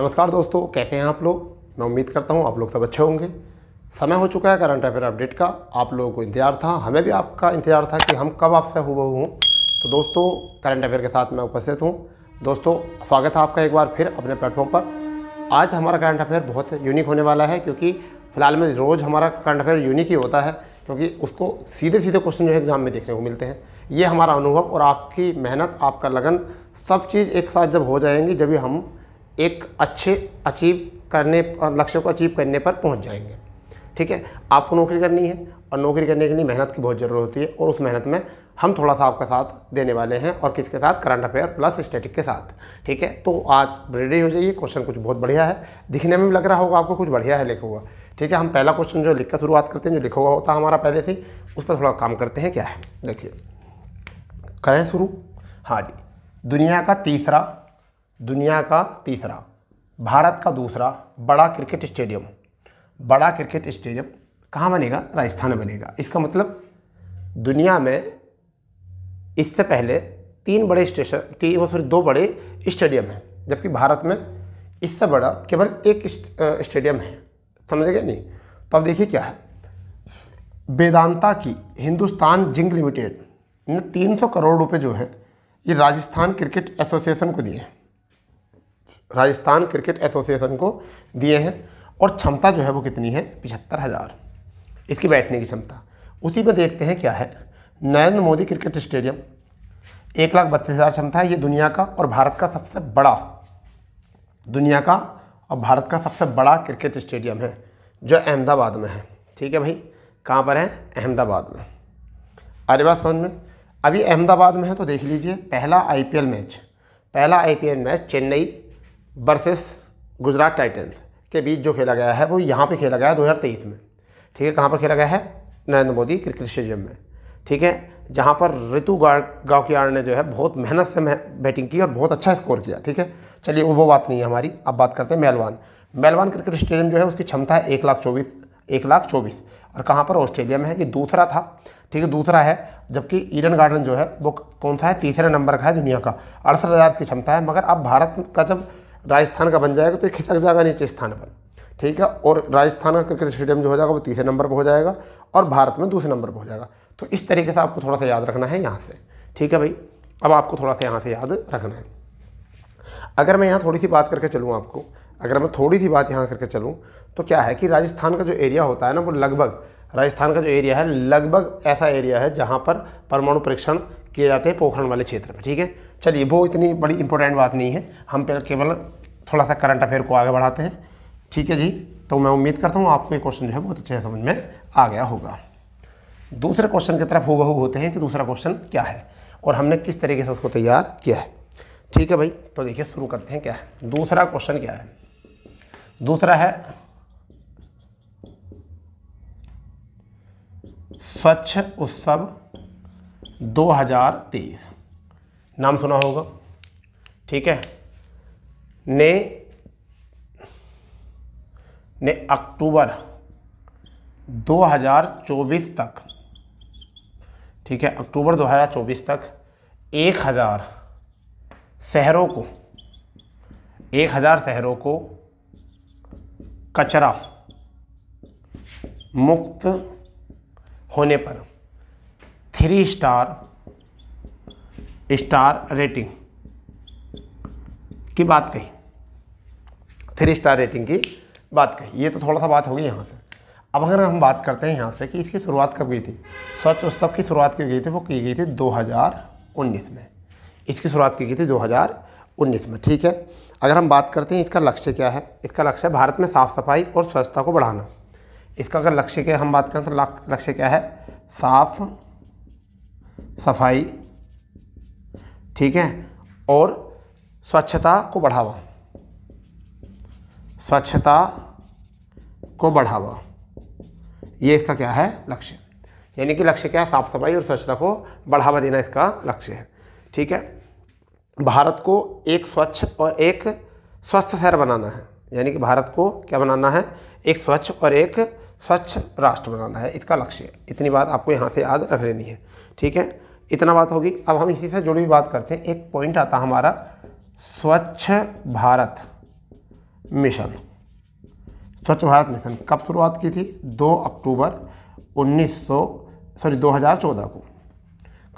नमस्कार दोस्तों, कैसे हैं आप लोग। मैं उम्मीद करता हूं आप लोग सब अच्छे होंगे। समय हो चुका है करंट अफेयर अपडेट का। आप लोगों को इंतजार था, हमें भी आपका इंतजार था कि हम कब आपसे हूबहू हों। तो दोस्तों, करंट अफेयर के साथ मैं उपस्थित हूं। दोस्तों, स्वागत है आपका एक बार फिर अपने प्लेटफॉर्म पर। आज हमारा करंट अफेयर बहुत यूनिक होने वाला है, क्योंकि फिलहाल में रोज़ हमारा करंट अफेयर यूनिक ही होता है, क्योंकि उसको सीधे सीधे क्वेश्चन जो है एग्जाम में देखने को मिलते हैं। ये हमारा अनुभव और आपकी मेहनत, आपका लगन, सब चीज़ एक साथ जब हो जाएंगी, जब भी हम एक अच्छे लक्ष्य को अचीव करने पर पहुंच जाएंगे। ठीक है, आपको नौकरी करनी है और नौकरी करने के लिए मेहनत की बहुत ज़रूरत होती है, और उस मेहनत में हम थोड़ा सा आपका साथ देने वाले हैं। और किसके साथ? करंट अफेयर प्लस स्टैटिक के साथ। ठीक है, तो आज रेडी हो जाइए। क्वेश्चन कुछ बहुत बढ़िया है, दिखने में भी लग रहा होगा आपको कुछ बढ़िया है लिखा हुआ। ठीक है, हम पहला क्वेश्चन जो लिख कर शुरुआत करते हैं, जो लिखा हुआ होता है हमारा पहले से, उस पर थोड़ा काम करते हैं। क्या है देखिए, करें शुरू। हाँ जी, दुनिया का तीसरा भारत का दूसरा बड़ा क्रिकेट स्टेडियम कहाँ बनेगा? राजस्थान में बनेगा। इसका मतलब दुनिया में इससे पहले दो बड़े स्टेडियम हैं, जबकि भारत में इससे बड़ा केवल एक स्टेडियम है। समझ गए नहीं? तो अब देखिए क्या है, वेदांता की हिंदुस्तान जिंक लिमिटेड ने 300 करोड़ रुपए जो है ये राजस्थान क्रिकेट एसोसिएशन को दिए हैं। राजस्थान क्रिकेट एसोसिएशन को दिए हैं, और क्षमता जो है वो कितनी है? 75,000 इसकी बैठने की क्षमता। उसी में देखते हैं क्या है, नरेंद्र मोदी क्रिकेट स्टेडियम 1,32,000 क्षमता है। ये दुनिया का और भारत का सबसे बड़ा क्रिकेट स्टेडियम है, जो अहमदाबाद में है। ठीक है भाई, कहाँ पर है? अहमदाबाद में। अरे बात समझ में। अभी अहमदाबाद में है, तो देख लीजिए पहला IPL match Chennai versus Gujarat Titans के बीच जो खेला गया है, वो यहाँ पे खेला गया है 2023 में। ठीक है, कहाँ पर खेला गया है? नरेंद्र मोदी क्रिकेट स्टेडियम में। ठीक है, जहाँ पर ऋतु गावकियाड़ ने जो है बहुत मेहनत से बैटिंग की और बहुत अच्छा स्कोर किया। ठीक है, चलिए वो बात नहीं है हमारी। अब बात करते हैं मेलबर्न क्रिकेट स्टेडियम जो है उसकी क्षमता है 1,24,000, और कहाँ पर? ऑस्ट्रेलिया में है। ये दूसरा था। ठीक है, दूसरा है, जबकि ईडन गार्डन जो है वो कौन सा है? तीसरे नंबर का है दुनिया का, 68,000 की क्षमता है। मगर अब भारत का जब राजस्थान का बन जाएगा तो ये खिसक जाएगा नीचे स्थान पर। ठीक है, और राजस्थान का क्रिकेट स्टेडियम जो हो जाएगा वो तीसरे नंबर पर हो जाएगा, और भारत में दूसरे नंबर पर हो जाएगा। तो इस तरीके से आपको थोड़ा सा याद रखना है यहाँ से। ठीक है भाई, अब आपको थोड़ा सा यहाँ से याद रखना है। अगर मैं यहाँ थोड़ी सी बात करके चलूँ तो क्या है कि राजस्थान का जो एरिया होता है ना, वो लगभग ऐसा एरिया है जहाँ पर परमाणु परीक्षण किए जाते हैं, पोखरण वाले क्षेत्र में। ठीक है, चलिए वो इतनी बड़ी इंपॉर्टेंट बात नहीं है, हम केवल थोड़ा सा करंट अफेयर को आगे बढ़ाते हैं। ठीक है जी, तो मैं उम्मीद करता हूँ आपको ये क्वेश्चन जो है बहुत अच्छे से समझ में आ गया होगा। दूसरे क्वेश्चन की तरफ हूबहू होते हैं कि दूसरा क्वेश्चन क्या है और हमने किस तरीके से उसको तैयार किया है। ठीक है भाई, तो देखिए शुरू करते हैं। क्या है दूसरा क्वेश्चन? क्या है दूसरा? है स्वच्छ उत्सव 2023, नाम सुना होगा। ठीक है, ने अक्टूबर 2024 तक, ठीक है, अक्टूबर 2024 तक 1,000 शहरों को कचरा मुक्त होने पर 3 स्टार रेटिंग की बात कही। 3 स्टार रेटिंग की बात कही। ये तो थोड़ा सा बात होगी यहाँ से। अब अगर हम बात करते हैं यहाँ से कि इसकी शुरुआत कब गई थी, स्वच्छ उत्सव की शुरुआत की गई थी, वो की गई थी 2019 में। इसकी शुरुआत की गई थी 2019 में। ठीक है, अगर हम बात करते हैं इसका लक्ष्य क्या है, इसका लक्ष्य है भारत में साफ़ सफाई और स्वच्छता को बढ़ाना। इसका अगर लक्ष्य के हम बात करें तो लक्ष्य क्या है? साफ सफाई, ठीक है, और स्वच्छता को बढ़ावा। ये इसका क्या है? लक्ष्य। यानी कि लक्ष्य क्या है? साफ सफाई और स्वच्छता को बढ़ावा देना इसका लक्ष्य है। ठीक है, भारत को एक स्वच्छ और एक स्वस्थ शहर बनाना है। यानी कि भारत को क्या बनाना है? एक स्वच्छ और एक स्वच्छ राष्ट्र बनाना है, इसका लक्ष्य है। इतनी बात आपको यहाँ से याद रख लेनी है। ठीक है, इतना बात होगी। अब हम इसी से जुड़ी हुई बात करते हैं। एक पॉइंट आता हमारा स्वच्छ भारत मिशन, स्वच्छ भारत मिशन कब शुरुआत की थी? 2 अक्टूबर 2014 को।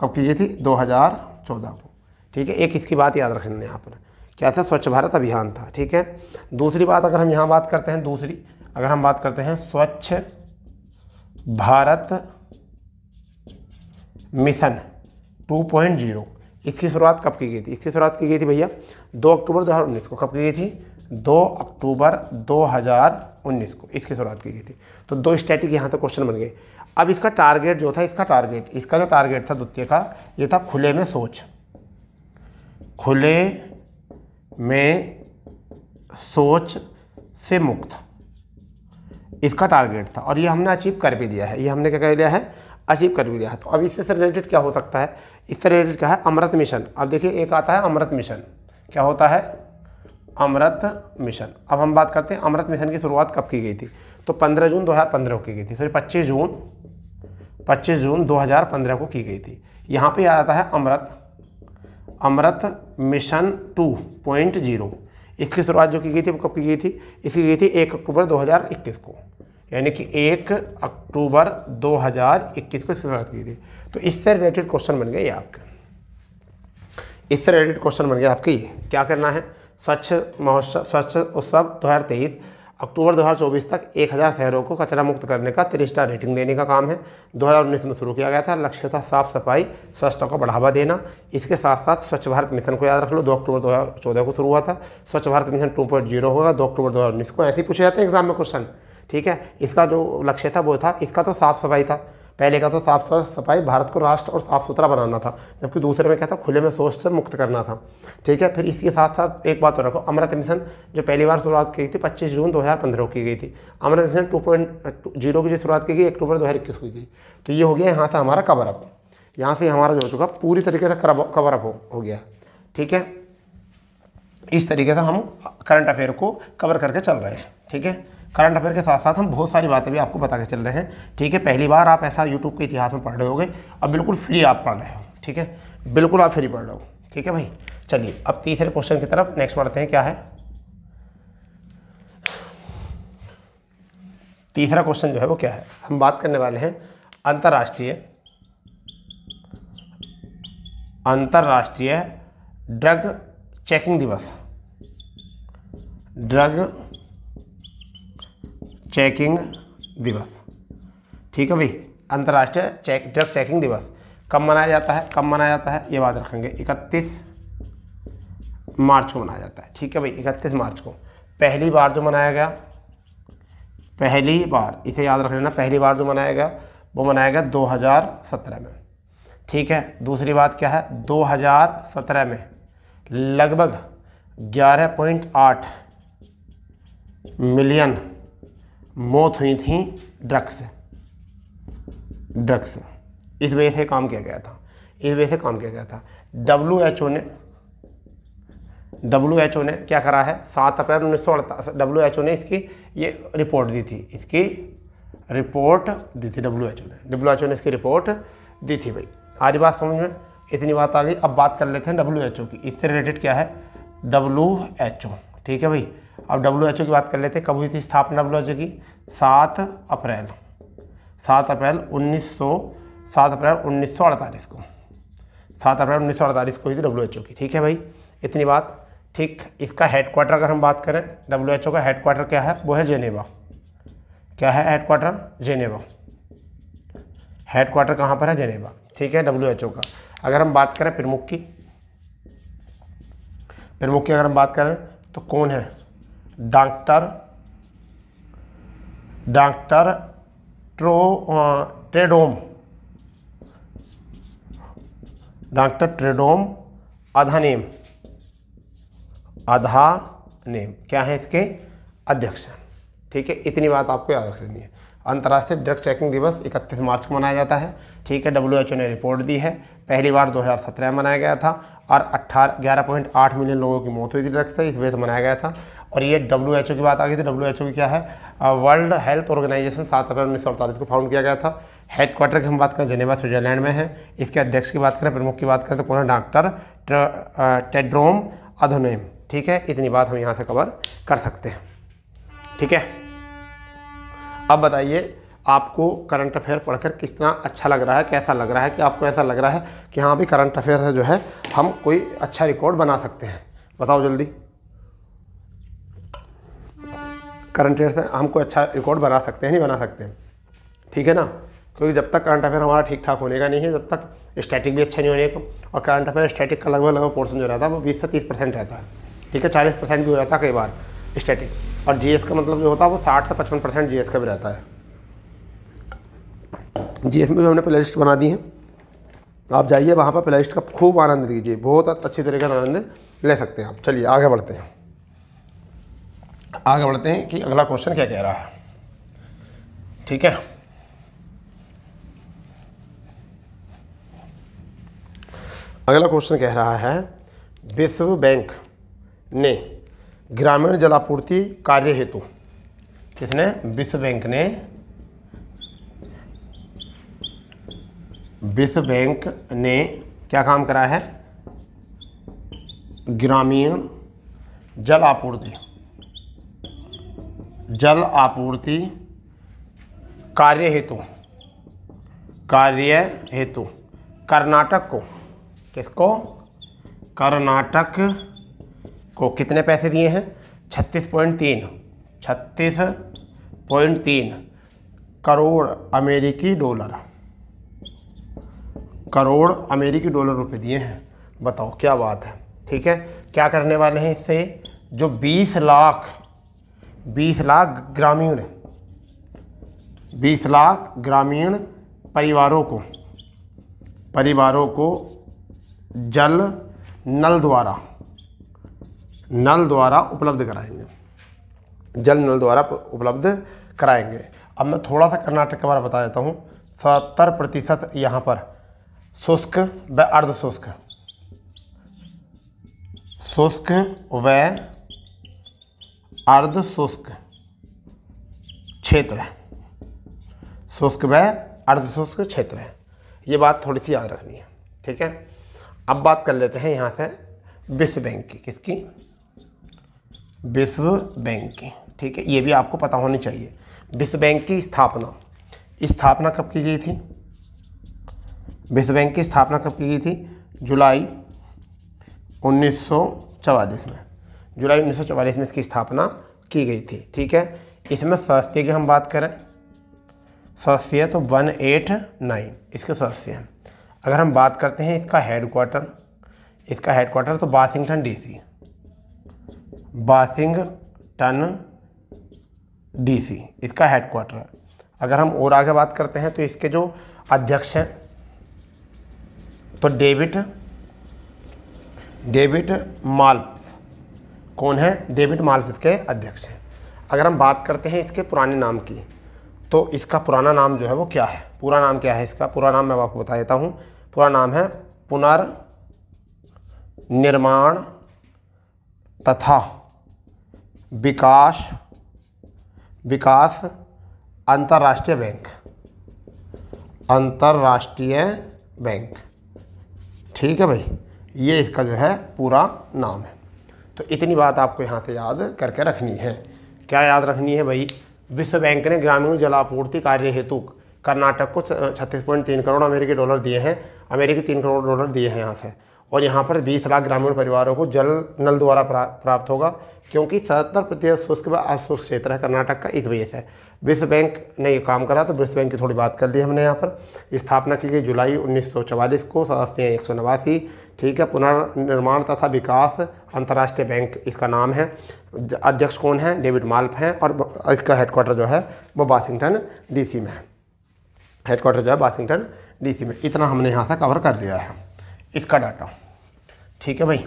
कब की गई थी? 2014 को। ठीक है, एक इसकी बात याद रखना यहाँ पर, क्या था? स्वच्छ भारत अभियान था। ठीक है, दूसरी बात अगर हम यहाँ बात करते हैं, अगर हम बात करते हैं स्वच्छ भारत मिशन 2.0, इसकी शुरुआत कब की गई थी? इसकी शुरुआत की गई थी भैया 2 अक्टूबर 2019 को। कब की गई थी? 2 अक्टूबर 2019 को इसकी शुरुआत की गई थी। तो 2 स्टैटिक यहाँ तक क्वेश्चन बन गए। अब इसका टारगेट जो था, इसका जो टारगेट था द्वितीय का, ये था खुले में सोच, खुले में सोच से मुक्त, इसका टारगेट था। और ये हमने अचीव कर भी लिया है, ये हमने क्या कर लिया है? अचीव कर भी लिया है। तो अब इससे रिलेटेड क्या हो सकता है? इससे रिलेटेड क्या है? अमृत मिशन। अब देखिए एक आता है अमृत मिशन, क्या होता है? अमृत मिशन। अब हम बात करते हैं अमृत मिशन की शुरुआत कब की गई थी? तो 15 जून 2015 को की गई थी, सॉरी 25 जून 2015 को की गई थी। यहाँ पे आता है अमृत मिशन 2.0। इसकी शुरुआत जो की गई थी वो कब की गई थी? इसकी गई थी 1 अक्टूबर 2021 को, यानी कि 1 अक्टूबर 2021 को इसकी शुरुआत की थी। तो इससे रिलेटेड क्वेश्चन बन गए आपके, इससे रिलेटेड क्वेश्चन बन गया आपके। ये क्या करना है? स्वच्छ उत्सव 2023 अक्टूबर 2024 तक 1000 शहरों को कचरा मुक्त करने का 3 स्टार रेटिंग देने का काम है। 2019 में शुरू किया गया था। लक्ष्य था साफ सफाई, स्वच्छता को बढ़ावा देना। इसके साथ साथ स्वच्छ भारत मिशन को याद रख लो, 2 अक्टूबर 2014 को शुरू हुआ था। स्वच्छ भारत मिशन 2.0 होगा 2 अक्टूबर 2019 को। ऐसे ही पूछे जाते हैं एग्जाम में क्वेश्चन। ठीक है, इसका जो लक्ष्य था वो था, इसका तो साफ सफाई था, पहले का तो साफ सफाई, भारत को राष्ट्र और साफ सुथरा बनाना था, जबकि दूसरे में क्या था? खुले में शौच से मुक्त करना था। ठीक है, फिर इसके साथ साथ एक बात और रखो, अमृत मिशन जो पहली बार शुरुआत की थी 25 जून 2015 की गई थी। अमृत मिशन 2.0 की जो शुरुआत की गई अक्टूबर 2021 को की गई। तो ये हो गया यहाँ से हमारा कवर अप, यहाँ से हमारा जो हो चुका पूरी तरीके से कवर अप हो गया। ठीक है, इस तरीके से हम करंट अफेयर को कवर करके चल रहे हैं। ठीक है, करंट अफेयर के साथ साथ हम बहुत सारी बातें भी आपको बता के चल रहे हैं। ठीक है, पहली बार आप ऐसा यूट्यूब के इतिहास में पढ़ रहे होगे, अब बिल्कुल फ्री आप पढ़ रहे हो। ठीक है, बिल्कुल आप फ्री पढ़ रहे हो। ठीक है भाई, चलिए अब तीसरे क्वेश्चन की तरफ नेक्स्ट बढ़ते हैं। क्या है तीसरा क्वेश्चन जो है वो क्या है? हम बात करने वाले हैं अंतर्राष्ट्रीय ड्रग चेकिंग दिवस, ड्रग चेकिंग दिवस। ठीक है भाई, अंतर्राष्ट्रीय ड्रग चेकिंग दिवस कब मनाया जाता है? ये बात रखेंगे 31 मार्च को मनाया जाता है। ठीक है भाई, 31 मार्च को पहली बार जो मनाया गया, पहली बार इसे याद रख लेना, पहली बार जो मनाया गया वो मनाया गया 2017 में। ठीक है, दूसरी बात क्या है? 2017 में लगभग 11.8 मिलियन मौत हुई थी ड्रग्स से। इस वजह से काम किया गया था, WHO ने क्या करा है? 7 अप्रैल 1948 WHO ने इसकी ये रिपोर्ट दी थी, WHO ने इसकी रिपोर्ट दी थी भाई। आज बात समझ में, इतनी बात आ गई। अब बात कर लेते हैं WHO की, इससे रिलेटेड क्या है? WHO। ठीक है भाई, अब WHO की बात कर लेते हैं। कब हुई थी स्थापना WHO की? 7 अप्रैल 1948 को, 7 अप्रैल 1948 को हुई थी WHO की। ठीक है भाई, इतनी बात। ठीक, इसका हेडक्वार्टर अगर हम बात करें, WHO का हेडक्वार्टर क्या है? वो है जेनेवा। क्या है हेडक्वार्टर? जेनेवा। हेडक्वार्टर कहाँ पर है? जेनेवा। ठीक है, WHO का। अगर हम बात करें प्रमुख की अगर हम बात करें तो कौन है? डॉक्टर ट्रेडोम अधानेम क्या है इसके? अध्यक्ष। ठीक है, इतनी बात आपको याद रख लेनी है। अंतर्राष्ट्रीय ड्रग चेकिंग दिवस 31 मार्च को मनाया जाता है। ठीक है, WHO ने रिपोर्ट दी है, पहली बार 2017 में मनाया गया था और 11.8 मिलियन लोगों की मौत हुई थी ड्रग्स से, इस वजह से मनाया गया था। और ये WHO की बात आ गई थी। WHO की क्या है? वर्ल्ड हेल्थ ऑर्गेनाइजेशन 7 अप्रैल 1948 को फाउंड किया गया था। हेडक्वार्टर की हम बात करें जेनेवा स्विट्जरलैंड में है। इसके अध्यक्ष की बात करें, प्रमुख की बात करें तो कौन है? Doctor Tedros Adhanom. ठीक है, इतनी बात हम यहाँ से कवर कर सकते हैं। ठीक है। अब बताइए आपको करंट अफेयर पढ़कर कितना अच्छा लग रहा है, कैसा लग रहा है कि आपको ऐसा लग रहा है कि हाँ भी करंट अफेयर से जो है हम कोई अच्छा रिकॉर्ड बना सकते हैं। बताओ जल्दी, करंट अफेयर से हम कोई अच्छा रिकॉर्ड बना सकते हैं, नहीं बना सकते हैं, ठीक है ना। क्योंकि जब तक करंट अफेयर हमारा ठीक ठाक होने का नहीं है, जब तक स्टैटिक भी अच्छा नहीं होने का, और करंट अफेयर स्टैटिक का लगभग पोर्शन जो रहता है वो 20 से 30% रहता है, ठीक है। 40% भी हो जाता है कई बार स्टैटिक, और जीएस का मतलब जो होता है वो 60 से 55% जीएस का भी रहता है। जीएस में भी हमने प्ले लिस्ट बना दी है, आप जाइए वहाँ पर प्ले लिस्ट का खूब आनंद लीजिए, बहुत अच्छी तरीके से आनंद ले सकते हैं आप। चलिए आगे बढ़ते हैं, आगे बढ़ते हैं कि अगला क्वेश्चन क्या कह रहा है, ठीक है। अगला क्वेश्चन कह रहा है विश्व बैंक ने ग्रामीण जलापूर्ति कार्य हेतु, किसने, विश्व बैंक ने, विश्व बैंक ने क्या काम करा है, ग्रामीण जल आपूर्ति कार्य हेतु कर्नाटक को, किसको, कर्नाटक को कितने पैसे दिए हैं, 36.3 करोड़ अमेरिकी डॉलर रुपए दिए हैं। बताओ क्या बात है, ठीक है। क्या करने वाले हैं इससे, जो 20 लाख ग्रामीण परिवारों को जल नल द्वारा उपलब्ध कराएंगे। अब मैं थोड़ा सा कर्नाटक के बारे में बता देता हूँ। 70% यहाँ पर शुष्क व अर्धशुष्क क्षेत्र है, शुष्क व अर्धशुष्क क्षेत्र है। ये बात थोड़ी सी याद रखनी है, ठीक है। अब बात कर लेते हैं यहाँ से विश्व बैंक की, किसकी, विश्व बैंक की, ठीक है। ये भी आपको पता होनी चाहिए। विश्व बैंक की स्थापना कब की गई थी, विश्व बैंक की स्थापना कब की गई थी, जुलाई 1944 में, जुलाई 1944 में इसकी स्थापना की गई थी, ठीक है। इसमें सदस्य की हम बात करें, सदस्य तो 189 इसके सदस्य हैं। अगर हम बात करते हैं इसका हेडक्वार्टर तो वाशिंगटन डीसी इसका हेडक्वार्टर है। अगर हम और आगे बात करते हैं तो इसके जो अध्यक्ष हैं तो डेविड माल्प्स, कौन है, डेविड माल्प्स इसके अध्यक्ष हैं। अगर हम बात करते हैं इसके पुराने नाम की, तो इसका पुराना नाम जो है वो क्या है, पूरा नाम क्या है इसका, पूरा नाम मैं आपको बता देता हूँ। पूरा नाम है पुनर्निर्माण तथा विकास अंतर्राष्ट्रीय बैंक, ठीक है भाई। ये इसका जो है पूरा नाम है। तो इतनी बात आपको यहाँ से याद करके रखनी है। क्या याद रखनी है भाई, विश्व बैंक ने ग्रामीण जलापूर्ति कार्य हेतु कर्नाटक को 36.3 करोड़ अमेरिकी डॉलर दिए हैं, अमेरिकी 3 करोड़ डॉलर दिए हैं यहाँ से। और यहाँ पर 20 लाख ग्रामीण परिवारों को जल नल द्वारा प्राप्त होगा, क्योंकि 70% शुष्क व अशुष्क क्षेत्र है कर्नाटक का, इस वजह से विश्व बैंक ने ये काम करा। तो विश्व बैंक की थोड़ी बात कर दी हमने। यहाँ पर स्थापना की गई जुलाई 1944 को, सदस्य 189, ठीक है। पुनर्निर्माण तथा विकास अंतर्राष्ट्रीय बैंक इसका नाम है। अध्यक्ष कौन है, डेविड माल्प हैं, और इसका हेडक्वार्टर जो है वो वाशिंगटन डीसी में है, हेडक्वार्टर जो है वाशिंगटन डीसी में। इतना हमने यहाँ से कवर कर लिया है इसका डाटा, ठीक है भाई।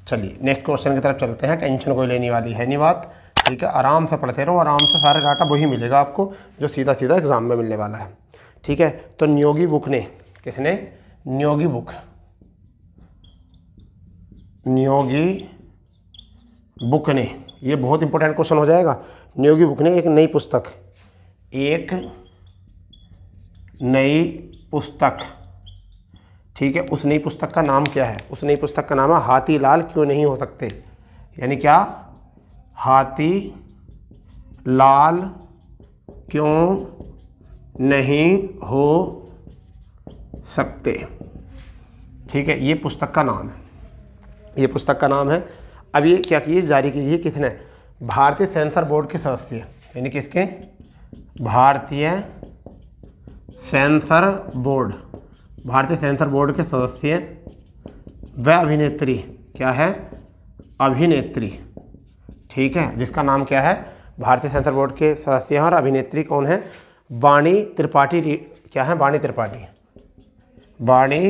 चलिए नेक्स्ट क्वेश्चन की तरफ चलते हैं। टेंशन कोई लेने वाली है नहीं बात, ठीक है। आराम से पढ़ते रहो, आराम से सारे डाटा वही मिलेगा आपको जो सीधा सीधा एग्जाम में मिलने वाला है, ठीक है। तो नियोगी बुक ने, किसने, नियोगी बुक ने, ये बहुत इंपॉर्टेंट क्वेश्चन हो जाएगा। नियोगी बुक ने एक नई पुस्तक, ठीक है। उस नई पुस्तक का नाम क्या है, उस नई पुस्तक का नाम है हाथी लाल क्यों नहीं हो सकते, यानी क्या, हाथी लाल क्यों नहीं हो सकते। ठीक है, ये पुस्तक का नाम है, ये पुस्तक का नाम है। अब ये क्या किए, जारी की गई किसने, भारतीय सेंसर बोर्ड के सदस्य, यानी किसके, भारतीय सेंसर बोर्ड, भारतीय सेंसर बोर्ड के सदस्य व अभिनेत्री, क्या है, अभिनेत्री। ठीक है, जिसका नाम क्या है, भारतीय सेंसर बोर्ड के सदस्य हैं और अभिनेत्री कौन है, वाणी त्रिपाठी, क्या है, वाणी त्रिपाठी, वाणी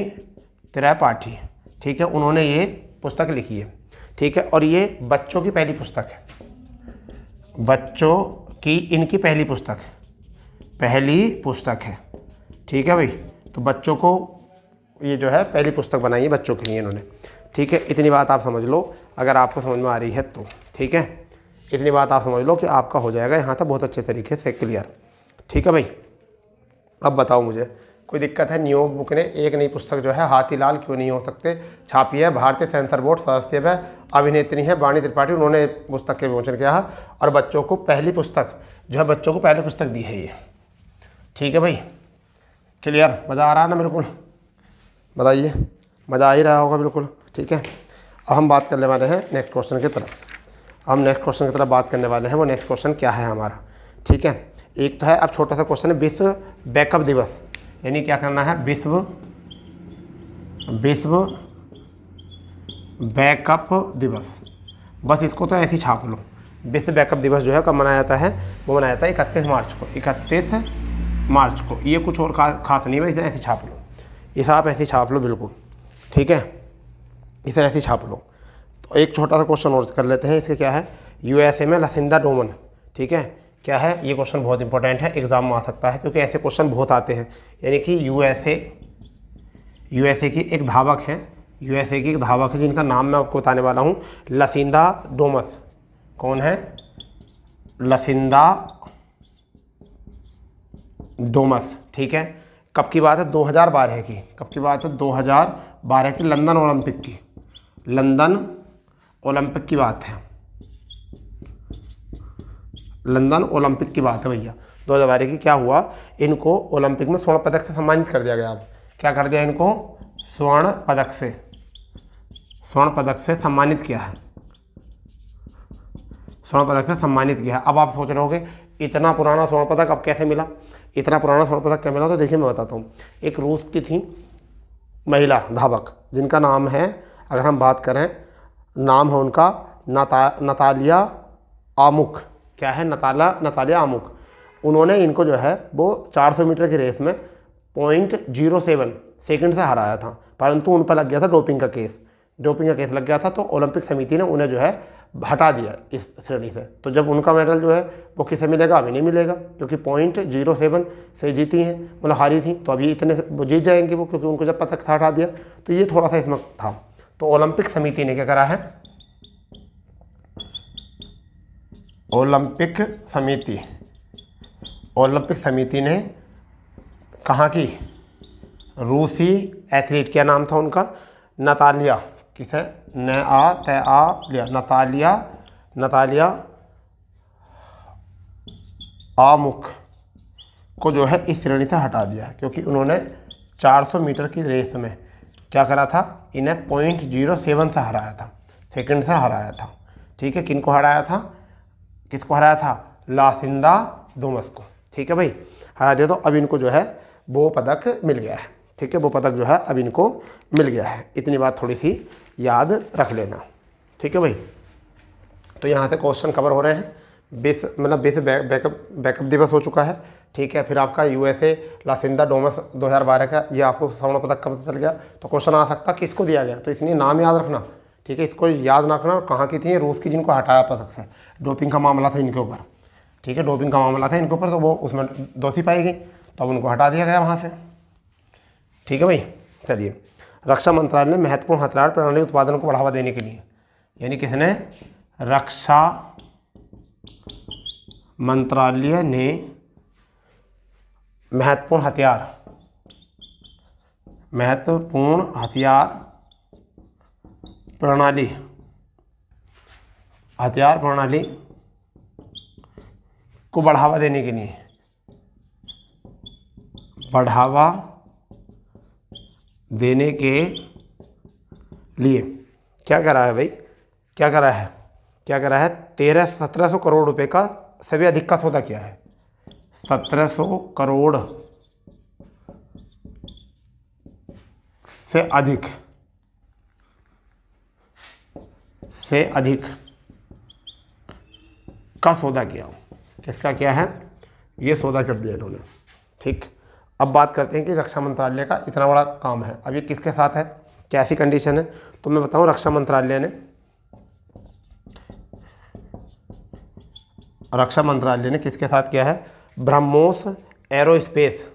त्रिपाठी। ठीक है, उन्होंने ये पुस्तक लिखी है। ठीक है, और ये बच्चों की पहली पुस्तक है, बच्चों की इनकी पहली पुस्तक है। ठीक है भाई, तो बच्चों को ये जो है पहली पुस्तक बनाई है बच्चों के लिए इन्होंने। ठीक है, इतनी बात आप समझ लो अगर आपको समझ में आ रही है तो। ठीक है, इतनी बात आप समझ लो कि आपका हो जाएगा यहाँ तक बहुत अच्छे तरीके से क्लियर। ठीक है भाई, अब बताओ मुझे कोई दिक्कत है। नियोग बुक ने एक नई पुस्तक जो है हाथीलाल क्यों नहीं हो सकते छापी है। भारतीय सेंसर बोर्ड सदस्य है, अभिनेत्री है वाणी त्रिपाठी, उन्होंने पुस्तक के विमोचन किया है और बच्चों को पहली पुस्तक जो है, बच्चों को पहली पुस्तक दी है ये। ठीक है भाई, क्लियर, मज़ा आ रहा है ना, बिल्कुल बताइए, मज़ा आ ही रहा होगा बिल्कुल। ठीक है, अब हम बात करने वाले हैं नेक्स्ट क्वेश्चन की तरफ। हम नेक्स्ट क्वेश्चन की तरफ बात करने वाले हैं, वो नेक्स्ट क्वेश्चन क्या है हमारा। ठीक है, एक तो है, अब छोटा सा क्वेश्चन है, विश्व बैकअप दिवस, यानी क्या करना है, विश्व बैकअप दिवस, बस इसको तो ऐसे ही छाप लो। विश्व बैकअप दिवस जो है कब मनाया जाता है, वो मनाया जाता है 31 मार्च को, 31 मार्च को। ये कुछ और खास नहीं है, इसे ऐसे छाप लो, इसे आप ऐसे छाप लो बिल्कुल। ठीक है, इसे ऐसे छाप लो। तो एक छोटा सा क्वेश्चन और कर लेते हैं, इसके क्या है, यूएसए में लसिंदा डोमन। ठीक है, क्या है, ये क्वेश्चन बहुत इंपॉर्टेंट है, एग्जाम में आ सकता है क्योंकि ऐसे क्वेश्चन बहुत आते हैं। यानी कि यूएसए की एक धावक है, यूएसए की एक धावक है जिनका नाम मैं आपको बताने वाला हूँ, लसिंदा डोमस। कौन है, लसिंदा डोमस। ठीक है, कब की बात है, 2012 की, कब की बात है, 2012 की, लंदन ओलंपिक की, लंदन ओलंपिक की बात है, लंदन ओलंपिक की बात है भैया। 2012 की क्या हुआ, इनको ओलंपिक में स्वर्ण पदक से सम्मानित कर दिया गया। अब क्या कर दिया, इनको स्वर्ण पदक से सम्मानित किया है, स्वर्ण पदक से सम्मानित किया है। अब आप सोच रहे होगे इतना पुराना स्वर्ण पदक अब कैसे मिला, इतना पुराना स्वर्ण पदक क्या मिला, तो देखिए मैं बताता हूँ। एक रूस की थी महिला धावक जिनका नाम है, अगर हम बात करें, नाम है उनका नतालिया आमुक। क्या है, नतालिया आमुक। उन्होंने इनको जो है वो 400 मीटर की रेस में 0.07 सेकंड से हराया था, परंतु उन पर लग गया था डोपिंग का केस लग गया था। तो ओलंपिक समिति ने उन्हें जो है हटा दिया इस श्रेणी से। तो जब उनका मेडल जो है वो किसे मिलेगा, अभी नहीं मिलेगा, क्योंकि 0.07 से जीती हैं, मतलब हारी थी। तो अभी इतने से वो जीत जाएंगे वो, क्योंकि उनको जब पदक हटा दिया। तो ये थोड़ा सा इसमें था। तो ओलंपिक समिति ने क्या करा है, ओलंपिक समिति ने कहाँ की, रूसी एथलीट, क्या नाम था उनका, नतालिया, किसे, नतालिया आमुक को जो है इस श्रेणी से हटा दिया, क्योंकि उन्होंने 400 मीटर की रेस में क्या करा था, इन्हें 0.07 से हराया था, सेकंड से हराया था। ठीक है, किनको हराया था, किसको हराया था, लसिंदा डोमस को। ठीक है भाई, हरा दिया। तो अब इनको जो है वो पदक मिल गया है। ठीक है, वो पदक जो है अब इनको मिल गया है। इतनी बात थोड़ी सी याद रख लेना। ठीक है भाई, तो यहाँ से क्वेश्चन कवर हो रहे हैं। विश्व बैकअप दिवस हो चुका है। ठीक है, फिर आपका यूएसए लसिंदा डोमस 2012 का, ये आपको स्वर्ण पदक कब चल गया। तो क्वेश्चन आ सकता किसको दिया गया, तो इसलिए नाम याद रखना। ठीक है, इसको याद रखना, कहाँ की थी, रूस की, जिनको हटाया पदक से, डोपिंग का मामला था इनके ऊपर। ठीक है, डोपिंग का मामला था इनके ऊपर, तो वो उसमें दोषी पाई गई, तो अब उनको हटा दिया गया वहाँ से। ठीक है भाई, चलिए, रक्षा मंत्रालय ने महत्वपूर्ण हथियार प्रणाली उत्पादन को बढ़ावा देने के लिए, यानी किसने, रक्षा मंत्रालय ने महत्वपूर्ण हथियार प्रणाली को बढ़ावा देने के लिए, बढ़ावा देने के लिए क्या करा है भाई, क्या करा है, 1700 करोड़ रुपए का सभी अधिक का सौदा किया है। 1700 करोड़ से अधिक का सौदा किया। किसका किया है, ये सौदा कर दिया इन्होंने। ठीक, अब बात करते हैं कि रक्षा मंत्रालय का इतना बड़ा काम है, अब ये किसके साथ है, कैसी कंडीशन है, तो मैं बताऊं रक्षा मंत्रालय ने किसके साथ किया है, ब्रह्मोस एरोस्पेस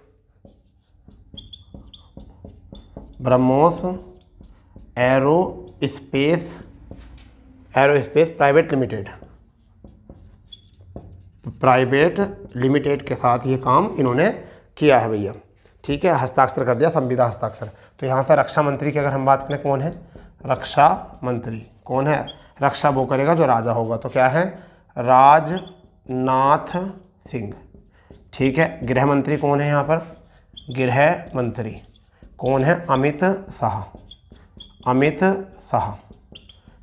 प्राइवेट लिमिटेड के साथ ये काम इन्होंने किया है भैया। ठीक है, हस्ताक्षर कर दिया, संविदा हस्ताक्षर। तो यहाँ से रक्षा मंत्री की अगर हम बात करें, कौन है, रक्षा मंत्री कौन है, रक्षा वो करेगा जो राजा होगा, तो क्या है, राजनाथ सिंह। ठीक है, गृह मंत्री कौन है यहाँ पर, गृह मंत्री कौन है, अमित शाह।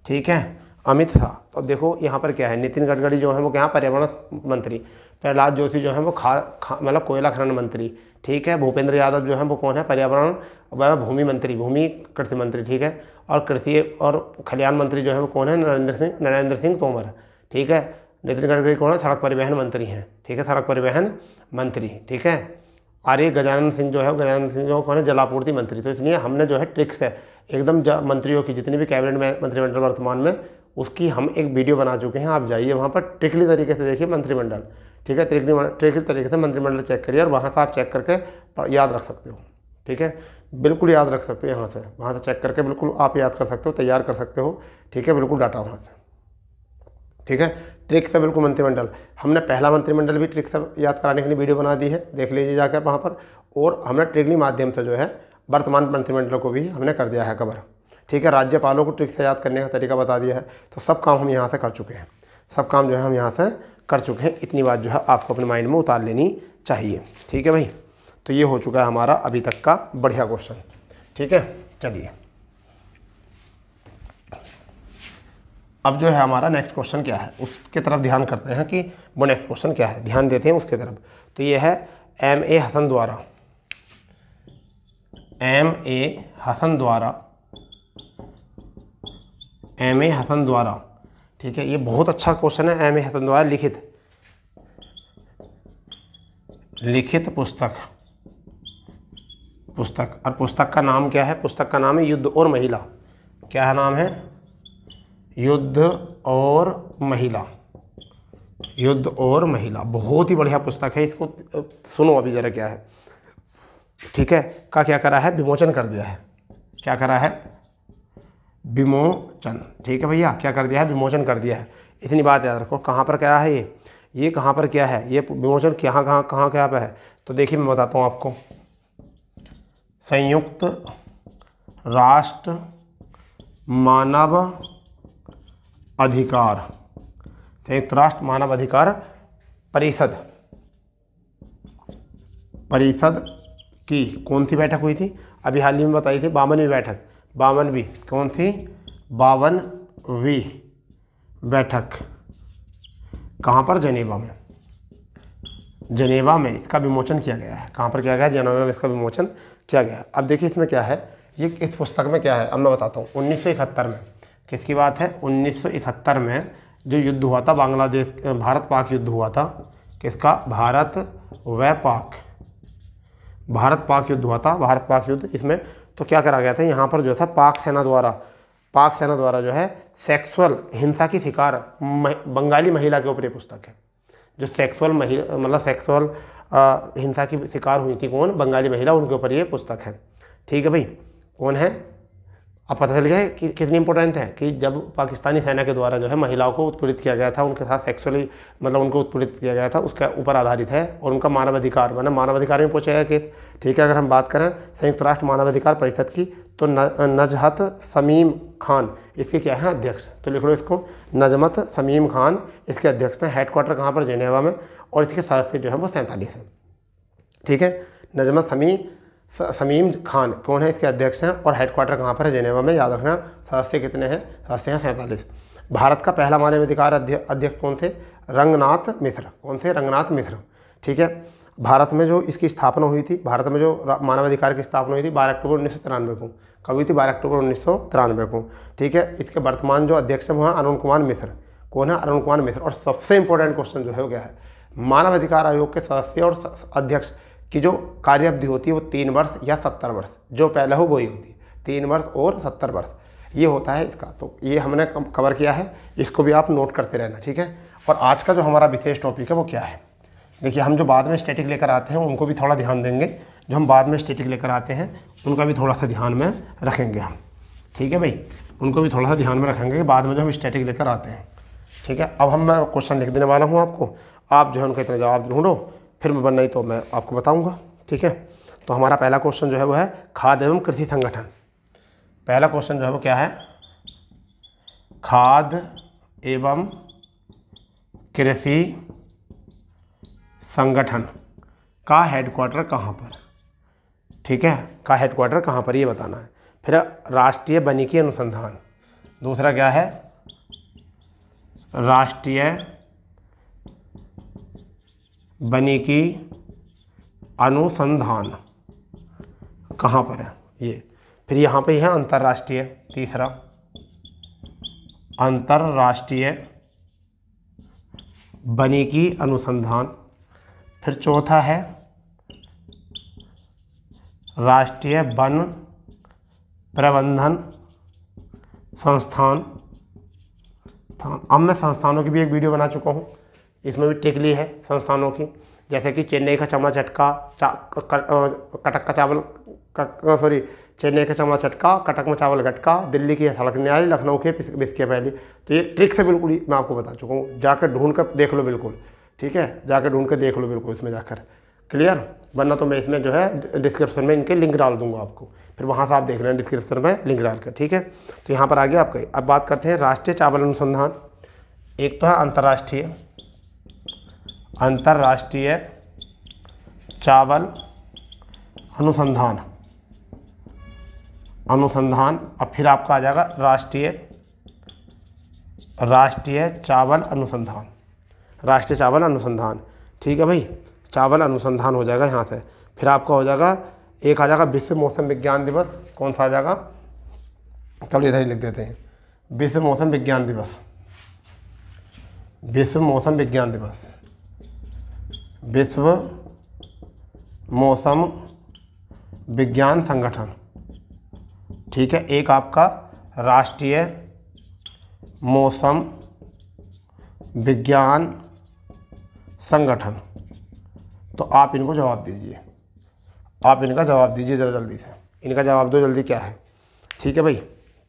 ठीक है, अमित शाह। तो देखो यहाँ पर क्या है, नितिन गडकरी जो है वो क्या, पर्यावरण मंत्री, प्रहलाद जोशी जो है वो मतलब कोयला खनन मंत्री। ठीक है, भूपेंद्र यादव जो है वो कौन है, पर्यावरण व भूमि मंत्री, भूमि कृषि मंत्री। ठीक है, और कृषि और खलियान मंत्री जो है वो कौन है, नरेंद्र सिंह तोमर। ठीक है, नितिन गडकरी कौन है, सड़क परिवहन मंत्री हैं। ठीक है, सड़क परिवहन मंत्री। ठीक है, आर्य गजानन सिंह जो कौन है, जलापूर्ति मंत्री। तो इसलिए हमने जो है ट्रिक्स है एकदम मंत्रियों की, जितनी भी कैबिनेट मंत्रिमंडल वर्तमान में, उसकी हम एक वीडियो बना चुके हैं। आप जाइए वहाँ पर ट्रिकली तरीके से देखिए मंत्रिमंडल। ठीक है, ट्रिकली तरीके से मंत्रिमंडल चेक करिए और वहाँ से आप चेक करके याद रख सकते हो। ठीक है, बिल्कुल याद रख सकते हो, वहाँ से चेक करके बिल्कुल आप याद कर सकते हो, तैयार कर सकते हो। ठीक है, बिल्कुल डाटा वहाँ से। ठीक है, ट्रिक से बिल्कुल मंत्रिमंडल, हमने पहला मंत्रिमंडल भी ट्रिक से याद कराने के लिए वीडियो बना दी है, देख लीजिए जाकर वहाँ पर। और हमने ट्रिकली माध्यम से जो है वर्तमान मंत्रिमंडल को भी हमने कर दिया है कवर। ठीक है, राज्यपालों को ट्रिक से याद करने का तरीका बता दिया है। तो सब काम हम यहाँ से कर चुके हैं, सब काम जो है हम यहाँ से कर चुके हैं। इतनी बात जो है आपको अपने माइंड में उतार लेनी चाहिए। ठीक है भाई, तो ये हो चुका है हमारा अभी तक का बढ़िया क्वेश्चन। ठीक है, चलिए अब जो है हमारा नेक्स्ट क्वेश्चन क्या है, उसके तरफ ध्यान करते हैं कि वो नेक्स्ट क्वेश्चन क्या है, ध्यान देते हैं उसके तरफ। तो ये है M.A. हसन द्वारा। ठीक है, ये बहुत अच्छा क्वेश्चन है। M.A. हसन द्वारा लिखित पुस्तक, और पुस्तक का नाम क्या है, पुस्तक का नाम है युद्ध और महिला। क्या है नाम है, युद्ध और महिला। बहुत ही बढ़िया पुस्तक है, इसको सुनो अभी जरा क्या है। ठीक है, क्या करा है, विमोचन कर दिया है। क्या करा है, विमोचन। ठीक है भैया, क्या कर दिया है, विमोचन कर दिया है। इतनी बात याद रखो। कहाँ पर क्या है ये कहाँ पर क्या है, ये विमोचन कहाँ पे है। तो देखिए मैं बताता हूँ आपको, संयुक्त राष्ट्र मानव अधिकार परिषद की कौन सी बैठक हुई थी, अभी हाल ही में बताई थी, 52वीं बैठक। 52वीं कौन सी, 52वीं बैठक कहाँ पर, जनेवा में इसका विमोचन किया गया है। कहाँ पर किया गया है, जनेवा में इसका विमोचन किया गया है। अब देखिए इसमें क्या है, ये इस पुस्तक में क्या है, अब मैं बताता हूँ। 1971 में किसकी बात है, 1971 में जो युद्ध हुआ था बांग्लादेश, भारत पाक युद्ध हुआ था। किसका, भारत पाक युद्ध हुआ था, भारत पाक युद्ध। इसमें तो क्या करा गया था, यहाँ पर जो था पाक सेना द्वारा जो है सेक्सुअल हिंसा की शिकार बंगाली महिला के ऊपर ये पुस्तक है। जो सेक्सुअल हिंसा की शिकार हुई थी, कौन, बंगाली महिला, उनके ऊपर ये पुस्तक है। ठीक है भाई, कौन है, अब पता चल गया है कि कितनी इंपॉर्टेंट है कि जब पाकिस्तानी सेना के द्वारा जो है महिलाओं को उत्पीड़ित किया गया था, उनके साथ सेक्सुअली उनको उत्पीड़ित किया गया था, उसके ऊपर आधारित है। और उनका मानवाधिकार में पूछा गया केस। ठीक है, अगर हम बात करें संयुक्त राष्ट्र मानवाधिकार परिषद की, तो नजहत शमीम खान इसके क्या है, अध्यक्ष। तो लिख लो इसको, नजमत शमीम खान इसके अध्यक्ष हैं। हेडक्वार्टर कहाँ पर, जेनेवा में। और इसके सदस्य जो है वो 47 हैं। ठीक है, नजमा शमीम खान कौन है, इसके अध्यक्ष हैं और हेडक्वार्टर कहाँ पर है, जेनेवा में। याद रखना सदस्य कितने हैं, सदस्य हैं 47। भारत का पहला मानवाधिकार अध्यक्ष कौन थे, रंगनाथ मिश्र। कौन थे, रंगनाथ मिश्र। ठीक है, भारत में जो इसकी स्थापना हुई थी, भारत में जो मानवाधिकार की स्थापना हुई थी 12 अक्टूबर 1993 को। कब हुई थी, 12 अक्टूबर 1993 को। ठीक है, इसके वर्तमान जो अध्यक्ष हैं वो हैं अरुण कुमार मिश्र। कौन है, अरुण कुमार मिश्र। और सबसे इंपॉर्टेंट क्वेश्चन जो है वो क्या है, मानवाधिकार आयोग के सदस्य और अध्यक्ष की जो कार्य अवधि होती है वो 3 वर्ष या 70 वर्ष, जो पहले हो वही होती है, 3 वर्ष और 70 वर्ष, ये होता है इसका। तो ये हमने कवर किया है, इसको भी आप नोट करते रहना। ठीक है, और आज का जो हमारा विशेष टॉपिक है वो क्या है, देखिए हम जो बाद में स्टैटिक लेकर आते हैं उनको भी थोड़ा ध्यान देंगे, जो हम बाद में स्टैटिक लेकर आते हैं उनका भी थोड़ा सा ध्यान में रखेंगे हम। ठीक है भाई, उनको भी थोड़ा सा ध्यान में रखेंगे कि बाद में जो हम स्टैटिक लेकर आते हैं। ठीक है, अब मैं क्वेश्चन लिख देने वाला हूँ आपको, आप जो है उनका इतना जवाब ढूंढो, फिर मैं नहीं तो मैं आपको बताऊँगा। ठीक है, तो हमारा पहला क्वेश्चन जो है वो है खाद्य एवं कृषि संगठन। पहला क्वेश्चन जो है वो क्या है, खाद्य एवं कृषि संगठन का हेडक्वार्टर कहाँ पर। ठीक है, का हेडक्वार्टर कहाँ पर ये बताना है। फिर राष्ट्रीय वानिकी अनुसंधान, दूसरा क्या है, राष्ट्रीय वानिकी अनुसंधान कहाँ पर है ये। फिर यहाँ पे है अंतर्राष्ट्रीय, तीसरा अंतर्राष्ट्रीय वानिकी अनुसंधान। फिर चौथा है राष्ट्रीय वन प्रबंधन संस्थान। अब मैं संस्थानों की भी एक वीडियो बना चुका हूँ, इसमें भी ट्रिक ली है संस्थानों की, जैसे कि चेन्नई का चमड़ा चटका, कटक का चावल चेन्नई का चमड़ा चटका, कटक में चावल गटका, दिल्ली की सड़क न्यारी, लखनऊ के बिस्किया पहली। तो ये ट्रिक से बिल्कुल मैं आपको बता चुका हूँ, जाकर ढूंढ कर देख लो बिल्कुल। ठीक है, जाकर ढूंढ कर देख लो बिल्कुल इसमें जाकर, क्लियर। वरना तो मैं इसमें जो है डिस्क्रिप्शन में इनके लिंक डाल दूंगा आपको, फिर वहाँ से आप देख लें डिस्क्रिप्शन में लिंक डाल कर। ठीक है, तो यहाँ पर आ गया आपका। अब बात करते हैं राष्ट्रीय चावल अनुसंधान। एक तो है अंतर्राष्ट्रीय चावल अनुसंधान, अब फिर आपका आ जाएगा राष्ट्रीय चावल अनुसंधान। ठीक है भाई, चावल अनुसंधान हो जाएगा यहाँ से। फिर आपका हो जाएगा, एक आ जाएगा विश्व मौसम विज्ञान दिवस। कौन सा आ जाएगा, चलो इधर ही लिख देते हैं, विश्व मौसम विज्ञान दिवस। विश्व मौसम विज्ञान संगठन। ठीक है, एक आपका राष्ट्रीय मौसम विज्ञान संगठन। तो आप इनको जवाब दीजिए, आप इनका जवाब दीजिए ज़रा जल्दी से, इनका जवाब दो जल्दी क्या है। ठीक है भाई,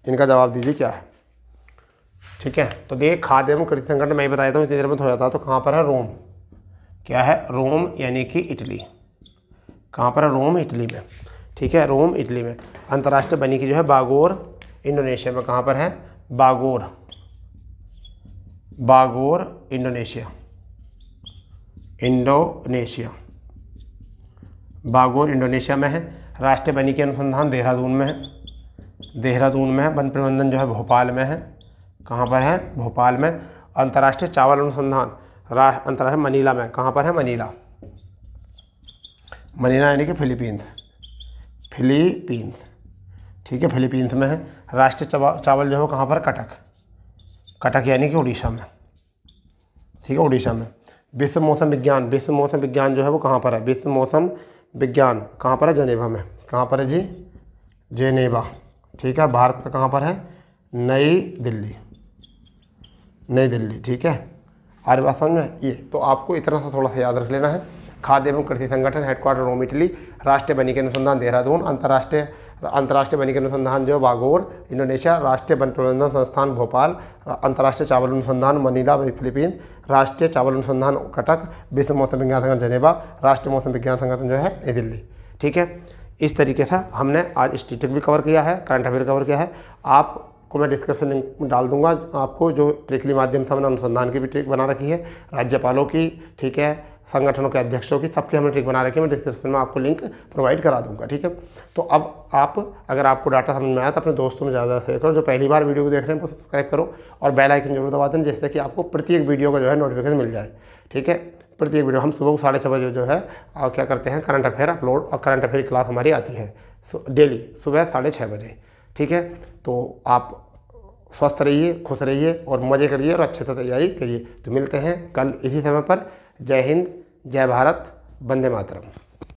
इनका जवाब दीजिए क्या है। ठीक है, तो देखिए खाद्य एवं कृषि संगठन मैं बताया था इतनी देर में हो जाता, तो कहाँ पर है, रोम। क्या है, रोम यानी कि इटली। कहाँ पर है, रोम इटली में। ठीक है, रोम इटली में। अंतर्राष्ट्रीय वानिकी जो है बागोर इंडोनेशिया में। कहाँ पर है, बागोर इंडोनेशिया, बागोर इंडोनेशिया में है। राष्ट्रीय वानिकी अनुसंधान देहरादून में है, वन प्रबंधन जो है भोपाल में है। कहाँ पर है, भोपाल में। अंतर्राष्ट्रीय चावल अनुसंधान अंतर्राष्ट्रीय मनीला में। कहाँ पर है, मनीला यानी कि फिलीपींस। ठीक है, फिलीपींस में है। राष्ट्रीय चावल जो है कहाँ पर, कटक यानी कि उड़ीसा में। ठीक है, उड़ीसा में। विश्व मौसम विज्ञान जो है वो कहाँ पर है, विश्व मौसम विज्ञान कहाँ पर है, जेनेवा में। कहाँ पर है जी, जेनेवा। ठीक है, भारत में कहाँ पर है, नई दिल्ली। ठीक है, आर्य बात समझ में ये। तो आपको इतना सा थोड़ा सा याद रख लेना है। खाद्य एवं कृषि संगठन हेडक्वार्टर रोम इटली, राष्ट्रीय वानिकी अनुसंधान देहरादून, अंतर्राष्ट्रीय वानिकी अनुसंधान जो बागोर इंडोनेशिया, राष्ट्रीय वन प्रबंधन संस्थान भोपाल, अंतर्राष्ट्रीय चावल अनुसंधान मनीला फिलीपींस, राष्ट्रीय चावल अनुसंधान कटक, विश्व मौसम विज्ञान संगठन जेनेवा, राष्ट्रीय मौसम विज्ञान संगठन जो है नई दिल्ली। ठीक है, इस तरीके से हमने आज स्टैटिक भी कवर किया है, करंट अफेयर कवर किया है। आपको मैं डिस्क्रिप्शन लिंक में डाल दूंगा, आपको जो ट्रिकली माध्यम से हमने अनुसंधान की भी ट्रिक बना रखी है, राज्यपालों की। ठीक है, संगठनों के अध्यक्षों की, सबकी हमने ट्रिक बना रखी है, मैं डिस्क्रिप्शन में आपको लिंक प्रोवाइड करा दूंगा। ठीक है, तो अब आप अगर आपको डाटा समझ में आया तो अपने दोस्तों में ज़्यादा शेयर करो, जो पहली बार वीडियो को देख रहे हैं वो सब्सक्राइब करो और बेल आइकन जरूर दबा दें, जिससे कि आपको प्रत्येक वीडियो का जो है नोटिफिकेशन मिल जाए। ठीक है, प्रत्येक वीडियो हम सुबह को 6:30 बजे जो है और क्या करते हैं, करंट अफेयर अपलोड, और करंट अफेयर क्लास हमारी आती है डेली सुबह 6:30 बजे। ठीक है, तो आप स्वस्थ रहिए, खुश रहिए और मज़े करिए और अच्छे से तैयारी करिए। तो मिलते हैं कल इसी समय पर। जय हिंद, जय भारत, वंदे मातरम।